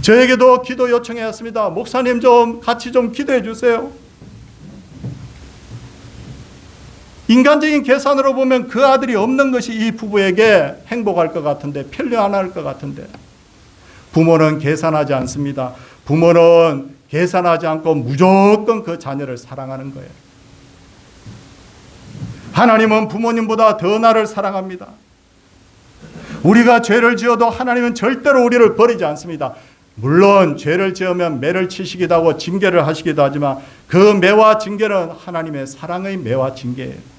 저에게도 기도 요청했습니다. 목사님 좀 같이 좀 기도해 주세요. 인간적인 계산으로 보면 그 아들이 없는 것이 이 부부에게 행복할 것 같은데, 편리할 것 같은데, 부모는 계산하지 않습니다. 부모는 계산하지 않고 무조건 그 자녀를 사랑하는 거예요. 하나님은 부모님보다 더 나를 사랑합니다. 우리가 죄를 지어도 하나님은 절대로 우리를 버리지 않습니다. 물론 죄를 지으면 매를 치시기도 하고 징계를 하시기도 하지만 그 매와 징계는 하나님의 사랑의 매와 징계예요.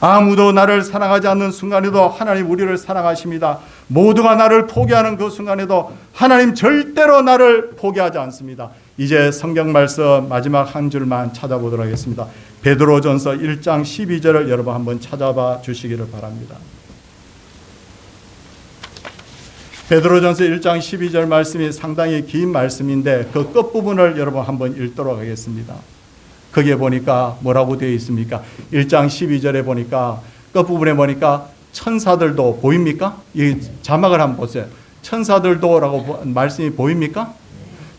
아무도 나를 사랑하지 않는 순간에도 하나님 우리를 사랑하십니다. 모두가 나를 포기하는 그 순간에도 하나님 절대로 나를 포기하지 않습니다. 이제 성경 말씀 마지막 한 줄만 찾아보도록 하겠습니다. 베드로전서 1장 12절을 여러분 한번 찾아봐 주시기를 바랍니다. 베드로전서 1장 12절 말씀이 상당히 긴 말씀인데 그 끝부분을 여러분 한번 읽도록 하겠습니다. 거기에 보니까 뭐라고 되어 있습니까? 1장 12절에 보니까 끝부분에 보니까 천사들도 보입니까? 이 자막을 한번 보세요. 천사들도라고 말씀이 보입니까?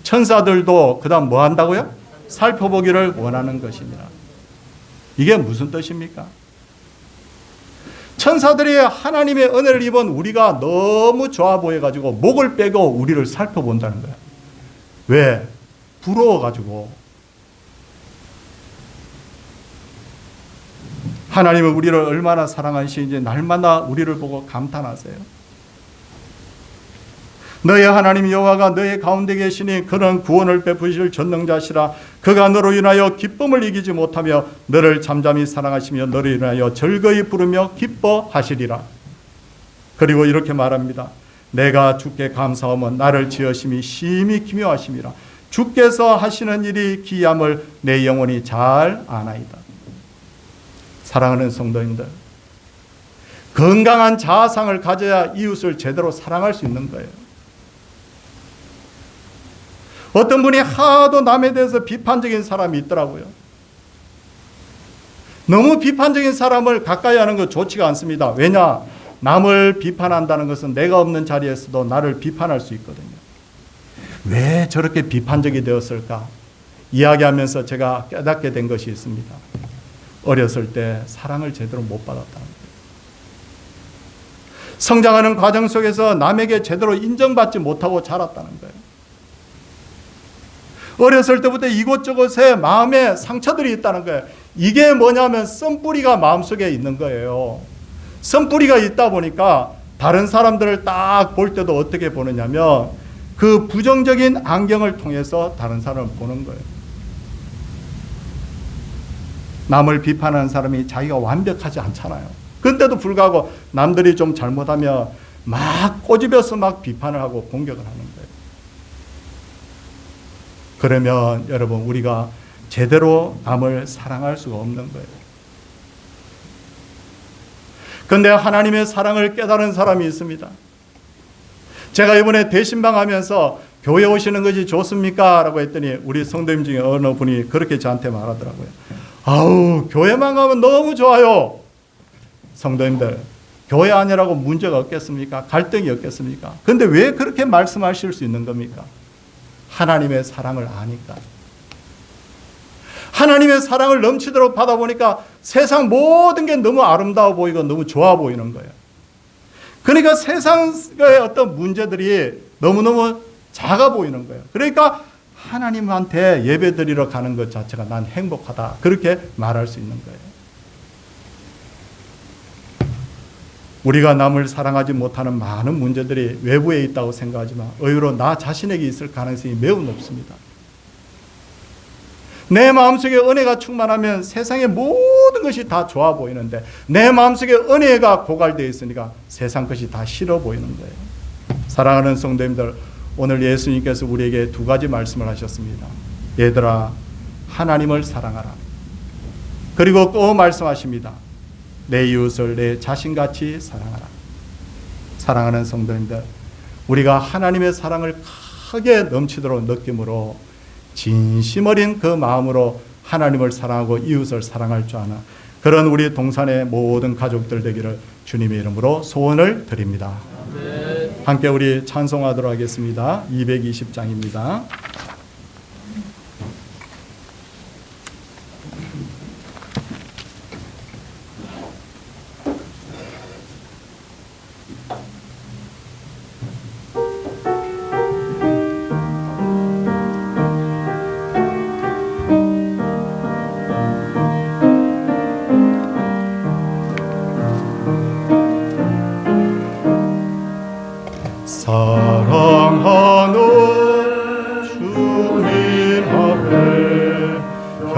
천사들도 그 다음 뭐 한다고요? 살펴보기를 원하는 것입니다. 이게 무슨 뜻입니까? 천사들이 하나님의 은혜를 입은 우리가 너무 좋아 보여가지고 목을 빼고 우리를 살펴본다는 거야. 왜? 부러워가지고. 하나님은 우리를 얼마나 사랑하시는지 날마다 우리를 보고 감탄하세요. 너의 하나님 여호와가 너의 가운데 계시니 그는 구원을 베푸실 전능자시라. 그가 너로 인하여 기쁨을 이기지 못하며 너를 잠잠히 사랑하시며 너를 인하여 즐거이 부르며 기뻐하시리라. 그리고 이렇게 말합니다. 내가 주께 감사하면 나를 지으심이 심히 기묘하심이라. 주께서 하시는 일이 기이함을 내 영혼이 잘 아나이다. 사랑하는 성도님들, 건강한 자아상을 가져야 이웃을 제대로 사랑할 수 있는 거예요. 어떤 분이 하도 남에 대해서 비판적인 사람이 있더라고요. 너무 비판적인 사람을 가까이 하는 거 좋지가 않습니다. 왜냐? 남을 비판한다는 것은 내가 없는 자리에서도 나를 비판할 수 있거든요. 왜 저렇게 비판적이 되었을까? 이야기하면서 제가 깨닫게 된 것이 있습니다. 어렸을 때 사랑을 제대로 못 받았다는 거예요. 성장하는 과정 속에서 남에게 제대로 인정받지 못하고 자랐다는 거예요. 어렸을 때부터 이곳저곳에 마음에 상처들이 있다는 거예요. 이게 뭐냐면 썬뿌리가 마음속에 있는 거예요. 썬뿌리가 있다 보니까 다른 사람들을 딱 볼 때도 어떻게 보느냐면 그 부정적인 안경을 통해서 다른 사람을 보는 거예요. 남을 비판하는 사람이 자기가 완벽하지 않잖아요. 그런데도 불구하고 남들이 좀 잘못하면 막 꼬집어서 막 비판을 하고 공격을 하는 거예요. 그러면 여러분 우리가 제대로 남을 사랑할 수가 없는 거예요. 그런데 하나님의 사랑을 깨달은 사람이 있습니다. 제가 이번에 대신방 하면서 교회 오시는 것이 좋습니까? 라고 했더니 우리 성도님 중에 어느 분이 그렇게 저한테 말하더라고요. 아우, 교회만 가면 너무 좋아요. 성도님들, 교회 아니라고 문제가 없겠습니까? 갈등이 없겠습니까? 그런데 왜 그렇게 말씀하실 수 있는 겁니까? 하나님의 사랑을 아니까. 하나님의 사랑을 넘치도록 받아보니까 세상 모든 게 너무 아름다워 보이고 너무 좋아 보이는 거예요. 그러니까 세상의 어떤 문제들이 너무너무 작아 보이는 거예요. 그러니까 하나님한테 예배드리러 가는 것 자체가 난 행복하다. 그렇게 말할 수 있는 거예요. 우리가 남을 사랑하지 못하는 많은 문제들이 외부에 있다고 생각하지만 의외로 나 자신에게 있을 가능성이 매우 높습니다. 내 마음속에 은혜가 충만하면 세상의 모든 것이 다 좋아 보이는데 내 마음속에 은혜가 고갈되어 있으니까 세상 것이 다 싫어 보이는 거예요. 사랑하는 성도님들, 오늘 예수님께서 우리에게 두 가지 말씀을 하셨습니다. 얘들아, 하나님을 사랑하라. 그리고 또 말씀하십니다. 내 이웃을 내 자신같이 사랑하라. 사랑하는 성도님들, 우리가 하나님의 사랑을 크게 넘치도록 느낌으로 진심 어린 그 마음으로 하나님을 사랑하고 이웃을 사랑할 줄 아는 그런 우리 동산의 모든 가족들 되기를 주님의 이름으로 소원을 드립니다. 네. 함께 우리 찬송하도록 하겠습니다. 220장입니다.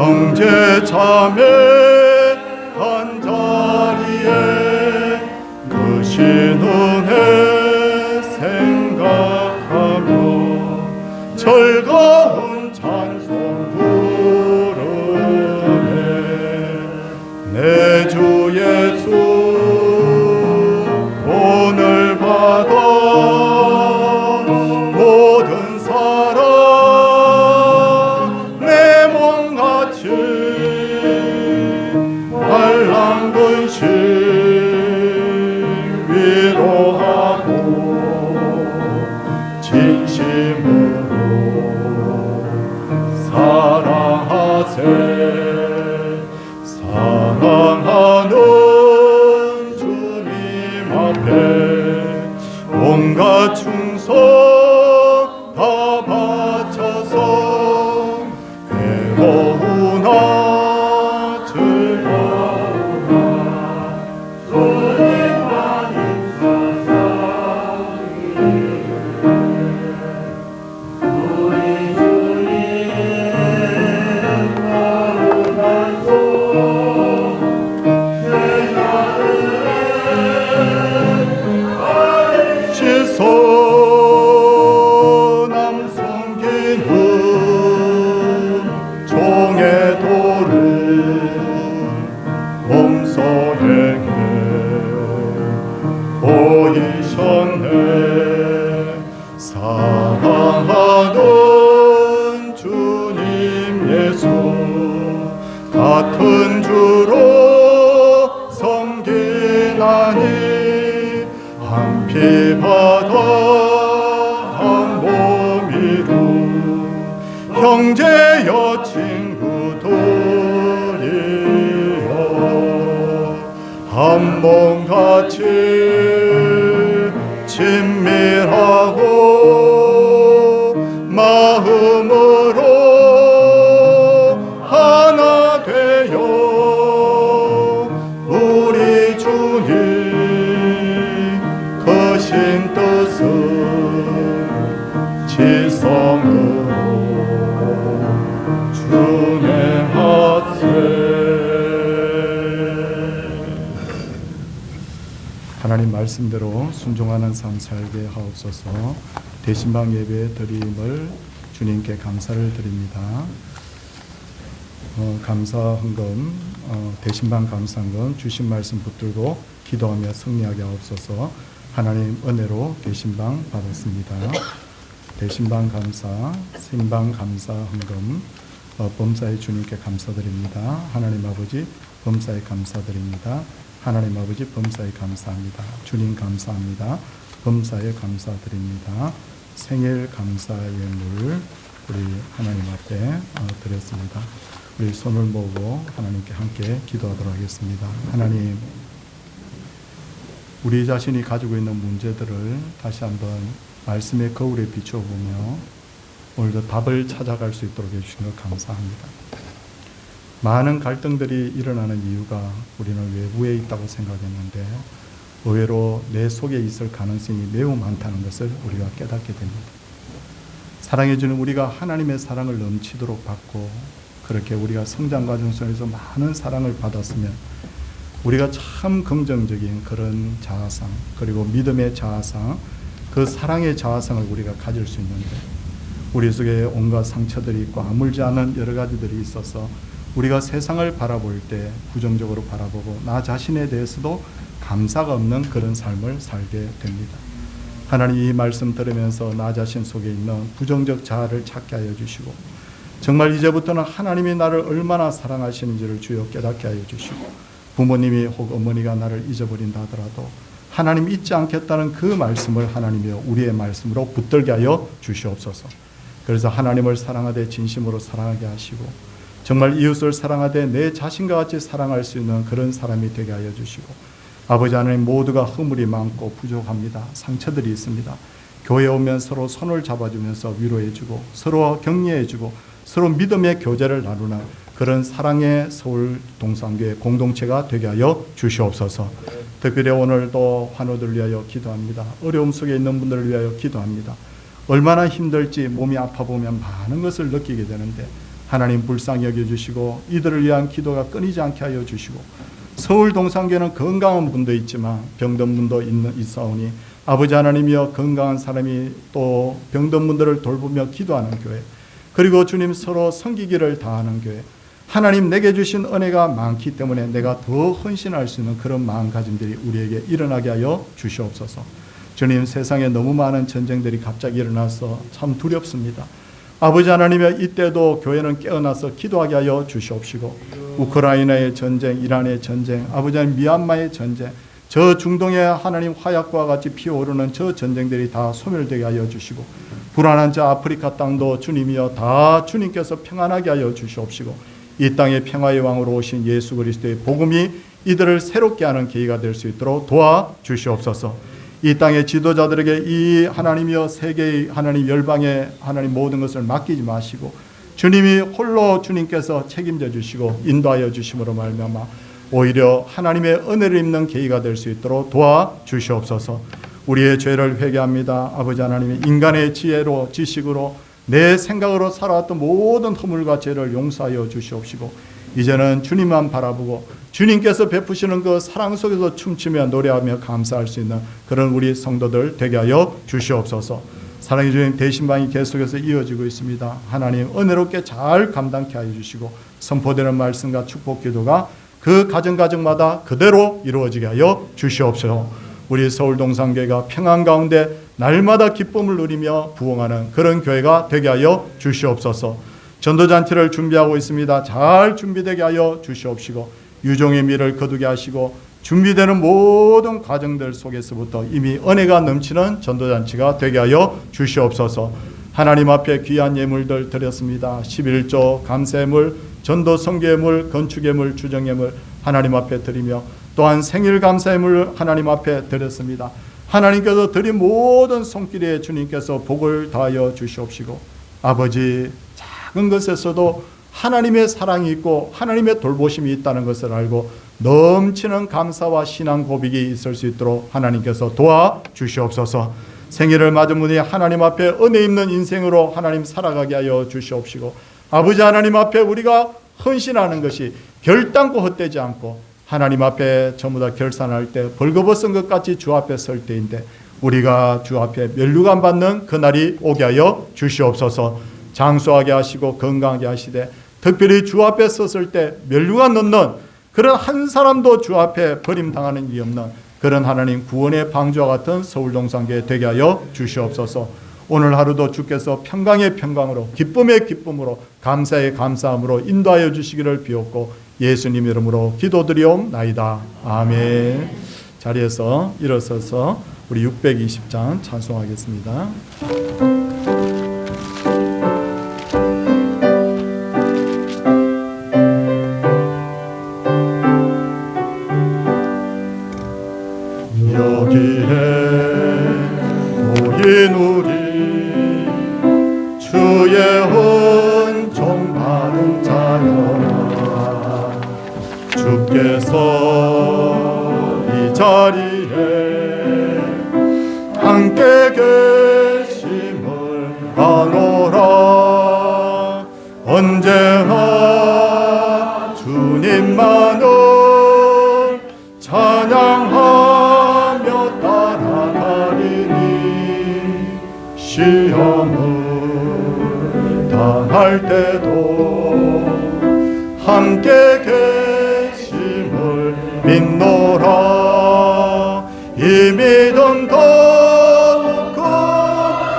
형제 자매 한 자리에 그 신은혜 생각하며 즐거운 찬송 부르네. 내 주 예수 오늘 받아 모든 사랑 내 몸같이 반란근심 위로하고 진심으로 사랑하세. 사랑하는 주님 앞에 온갖 충성 다 바쳐서 괴로우나 즐거우나 주님만 있어서 우리 주님 거룩한 시선함 섬기는 종의 도를 몸소에게 보이셨네. 사랑하는 주님 예수 같은 주로 섬기나니 한 피 바다 한 몸이루 형제여 친구들이여 한 몸같이 친밀하고 마음으로 하나 되어 우리 주님 크신 뜻을 지성으로 준행하세. 하나님 말씀대로 순종하는 삶 살게 하옵소서. 대신방 예배 드림을 주님께 감사를 드립니다. 감사 헌금, 대신방 감사헌금 주신 말씀 붙들고 기도하며 승리하게 하옵소서. 하나님 은혜로 대신방 받았습니다. 대신방 감사, 신방 감사 헌금, 범사의 주님께 감사드립니다. 하나님 아버지 범사에 감사드립니다. 하나님 아버지 범사에 감사합니다. 주님 감사합니다. 범사에 감사드립니다. 생일 감사 예물 우리 하나님 앞에 드렸습니다. 우리 손을 모으고 하나님께 함께 기도하도록 하겠습니다. 하나님, 우리 자신이 가지고 있는 문제들을 다시 한번 말씀의 거울에 비춰보며 오늘도 답을 찾아갈 수 있도록 해주신 것 감사합니다. 많은 갈등들이 일어나는 이유가 우리는 외부에 있다고 생각했는데 의외로 내 속에 있을 가능성이 매우 많다는 것을 우리가 깨닫게 됩니다. 사랑해주는 우리가 하나님의 사랑을 넘치도록 받고 그렇게 우리가 성장 과정 속에서 많은 사랑을 받았으면 우리가 참 긍정적인 그런 자아상 그리고 믿음의 자아상 그 사랑의 자아상을 우리가 가질 수 있는데 우리 속에 온갖 상처들이 있고 아물지 않은 여러 가지들이 있어서 우리가 세상을 바라볼 때 부정적으로 바라보고 나 자신에 대해서도 감사가 없는 그런 삶을 살게 됩니다. 하나님 이 말씀 들으면서 나 자신 속에 있는 부정적 자아를 찾게 하여 주시고 정말 이제부터는 하나님이 나를 얼마나 사랑하시는지를 주여 깨닫게 하여 주시고 부모님이 혹 어머니가 나를 잊어버린다 하더라도 하나님 잊지 않겠다는 그 말씀을 하나님이여 우리의 말씀으로 붙들게 하여 주시옵소서. 그래서 하나님을 사랑하되 진심으로 사랑하게 하시고 정말 이웃을 사랑하되 내 자신과 같이 사랑할 수 있는 그런 사람이 되게 하여 주시고 아버지 하나님 모두가 허물이 많고 부족합니다. 상처들이 있습니다. 교회에 오면 서로 손을 잡아주면서 위로해주고 서로 격려해주고 서로 믿음의 교제를 나누는 그런 사랑의 서울 동산교회 공동체가 되게 하여 주시옵소서. 특별히 오늘도 환우들을 위하여 기도합니다. 어려움 속에 있는 분들을 위하여 기도합니다. 얼마나 힘들지 몸이 아파 보면 많은 것을 느끼게 되는데 하나님 불쌍히 여겨주시고 이들을 위한 기도가 끊이지 않게 하여 주시고, 서울 동산교회는 건강한 분도 있지만 병든 분도 있사오니 아버지 하나님이여, 건강한 사람이 또 병든 분들을 돌보며 기도하는 교회, 그리고 주님 서로 섬기기를 다하는 교회, 하나님 내게 주신 은혜가 많기 때문에 내가 더 헌신할 수 있는 그런 마음가짐들이 우리에게 일어나게 하여 주시옵소서. 주님, 세상에 너무 많은 전쟁들이 갑자기 일어나서 참 두렵습니다. 아버지 하나님의 이때도 교회는 깨어나서 기도하게 하여 주시옵시고, 우크라이나의 전쟁, 이란의 전쟁, 아버지 하나님 미얀마의 전쟁, 저 중동의 하나님 화약과 같이 피어오르는 저 전쟁들이 다 소멸되게 하여 주시고, 불안한 저 아프리카 땅도 주님이여 다 주님께서 평안하게 하여 주시옵시고, 이 땅의 평화의 왕으로 오신 예수 그리스도의 복음이 이들을 새롭게 하는 계기가 될 수 있도록 도와주시옵소서. 이 땅의 지도자들에게 이 하나님이여 세계의 하나님, 열방의 하나님 모든 것을 맡기지 마시고 주님이 홀로 주님께서 책임져 주시고 인도하여 주심으로 말미암아 오히려 하나님의 은혜를 입는 계기가 될 수 있도록 도와주시옵소서. 우리의 죄를 회개합니다. 아버지 하나님의 인간의 지혜로, 지식으로, 내 생각으로 살아왔던 모든 허물과 죄를 용서하여 주시옵시고, 이제는 주님만 바라보고 주님께서 베푸시는 그 사랑 속에서 춤추며 노래하며 감사할 수 있는 그런 우리 성도들 되게 하여 주시옵소서. 사랑의 주님, 대신방이 계속해서 이어지고 있습니다. 하나님 은혜롭게 잘 감당케 하여 주시고 선포되는 말씀과 축복 기도가 그 가정마다 그대로 이루어지게 하여 주시옵소서. 우리 서울 동산교회가 평안 가운데 날마다 기쁨을 누리며 부흥하는 그런 교회가 되게 하여 주시옵소서. 전도잔치를 준비하고 있습니다. 잘 준비되게 하여 주시옵시고 유종의 미를 거두게 하시고 준비되는 모든 과정들 속에서부터 이미 은혜가 넘치는 전도잔치가 되게 하여 주시옵소서. 하나님 앞에 귀한 예물들 드렸습니다. 11조 감사예물, 전도 선교예물, 건축예물, 주정예물 하나님 앞에 드리며 또한 생일 감사예물 하나님 앞에 드렸습니다. 하나님께서 드린 모든 손길에 주님께서 복을 다하여 주시옵시고, 아버지 작은 것에서도 하나님의 사랑이 있고 하나님의 돌보심이 있다는 것을 알고 넘치는 감사와 신앙 고백이 있을 수 있도록 하나님께서 도와주시옵소서. 생일을 맞은 분이 하나님 앞에 은혜 있는 인생으로 하나님 살아가게 하여 주시옵시고, 아버지 하나님 앞에 우리가 헌신하는 것이 결단코 헛되지 않고 하나님 앞에 전부 다 결산할 때 벌거벗은 것 같이 주 앞에 설 때인데 우리가 주 앞에 면류관 받는 그날이 오게 하여 주시옵소서. 장수하게 하시고 건강하게 하시되 특별히 주 앞에 섰을 때 면류관 넣는 그런 한 사람도 주 앞에 버림당하는 일이 없는 그런 하나님 구원의 방주와 같은 서울동산교회 되게 하여 주시옵소서. 오늘 하루도 주께서 평강의 평강으로, 기쁨의 기쁨으로, 감사의 감사함으로 인도하여 주시기를 비옵고 예수님 이름으로 기도드리옵나이다. 아멘. 자리에서 일어서서 우리 620장 찬송하겠습니다. 여기에 모인 우리 주의 은총 받은 자여, 주께서 이 자리에 함께 계심을 아노라. 언제나 주님만을 찬양하며 따라가리니 시험을 당할 때도 함께 계심을 믿노라. 이 믿음 더욱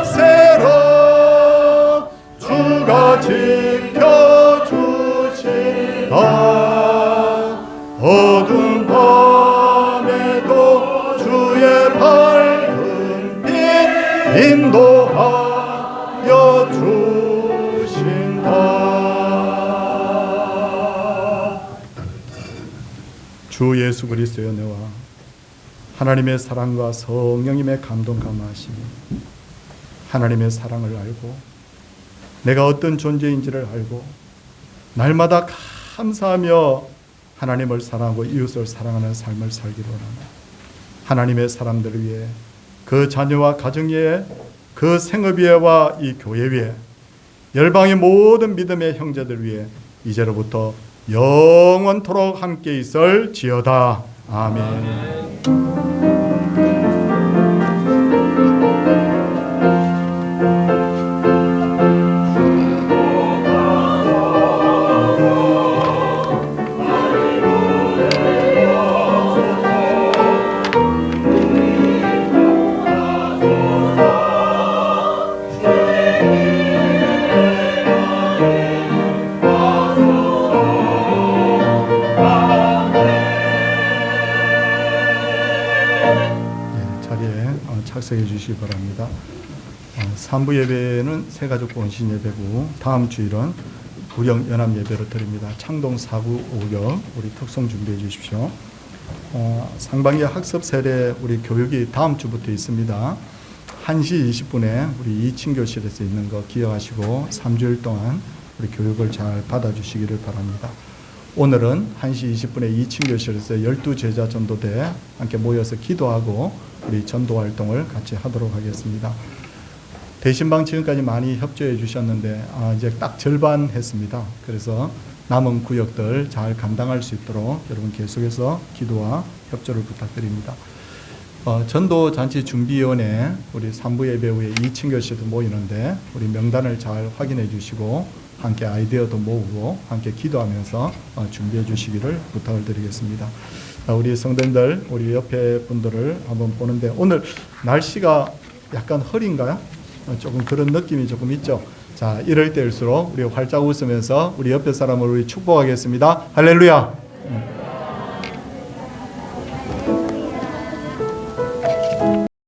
세라. 주가 지켜주시라. 어두운 밤에도 주의 밝은 빛 인도하여 주신다. 주 예수 그리스도의 은혜와 하나님의 사랑과 성령님의 감동 감화하심이, 하나님의 사랑을 알고 내가 어떤 존재인지를 알고 날마다 감사하며 하나님을 사랑하고 이웃을 사랑하는 삶을 살기로 합니다. 하나님의 사람들을 위해, 그 자녀와 가정 위에, 그 생업 위에와 이 교회 위에 열방의 모든 믿음의 형제들 위해 이제로부터 영원토록 함께 있을지어다. 아멘. 착석해 주시기 바랍니다. 3부 예배는 새가족 원신 예배고 다음 주일은 구령 연합 예배를 드립니다. 창동 4구 5역 우리 특송 준비해 주십시오. 상반기 학습 세례 우리 교육이 다음 주부터 있습니다. 1시 20분에 우리 2층 교실에서 있는 거 기억하시고 3주일 동안 우리 교육을 잘 받아주시기를 바랍니다. 오늘은 1시 20분에 2층 교실에서 12제자 전도대 함께 모여서 기도하고 우리 전도 활동을 같이 하도록 하겠습니다. 대신방 지금까지 많이 협조해 주셨는데 이제 딱 절반 했습니다. 그래서 남은 구역들 잘 감당할 수 있도록 여러분 계속해서 기도와 협조를 부탁드립니다. 전도잔치준비위원회 우리 3부 예배 후에 2층 교실도 모이는데 우리 명단을 잘 확인해 주시고 함께 아이디어도 모으고 함께 기도하면서 준비해 주시기를 부탁을 드리겠습니다. 우리 성도님들, 우리 옆에 분들을 한번 보는데 오늘 날씨가 약간 흐린가요? 조금 그런 느낌이 조금 있죠. 자, 이럴 때일수록 우리 활짝 웃으면서 우리 옆에 사람을 우리 축복하겠습니다. 할렐루야.